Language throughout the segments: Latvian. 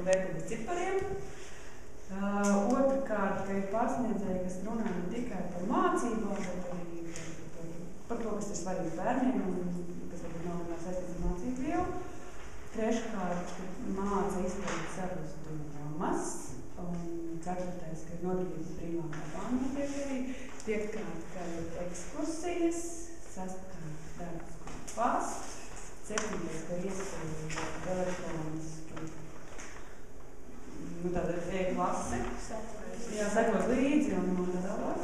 veikli cipariem. Otrkārt, ka ir pārsniedzēji, kas runā ne tikai par mācībām, bet arī par to, kas ir svarīgi bērniem un kas varbūt nav saistīts ar mācību vielu. Treškārt, ka māca izpildīt savas domas. Un ceturtais, ka ir nodarbības brīvām labām notiek. Piektkārt, ka ir ekskursijas. Sastkārt, darbs kopās. Septītais, ka ir iespēja elektroniski tāda e-klase. Jā, sekot līdzi un tālāk.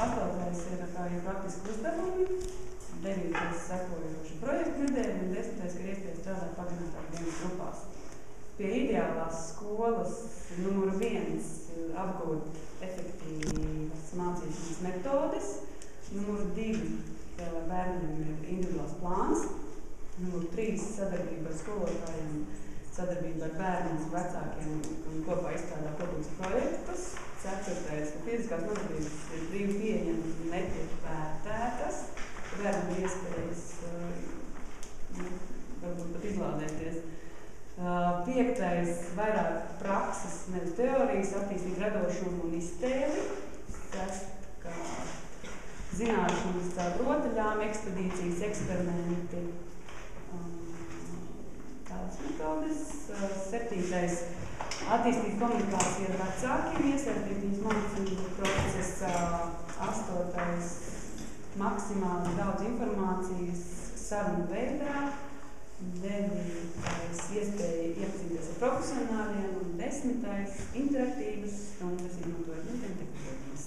Astotais ir praktiski uzdevumi. 9. sekojoši projektu nedēļa un 10. ka ir iespēja strādāt pagarinātāk dienas grupās. Pie ideālās skolas numur 1 apgūt efektīvas mācīšanas metodes. Numur 2 bērniem ir individuāls plāns. Numur 3 sadarbība ar skolotājiem, sadarbība ar bērniem, vecākiem un kopā izstrādā kopīgus projektus. 4. ka fiziskās nodarbības ir brīvi pieņemas un netiek vērtētas. Bērnam ir iespējas varbūt pat izlādēties. 5. vairāk prakses, nevis teorijas, attīstīt radošumu un iztēli. 6. zināšanas caur rotaļām, ekspedīcijas, eksperimenti, tādas metodes. 7. attīstīt komunikāciju ar vecākiem, iesaistīt viņus mācību procesā. 8. maksimāli daudz informācijas sarunu veidā. 9. iespēja iepazīties ar profesionāļiem un 10. interaktīvas stundas izmantojot tehnoloģijas.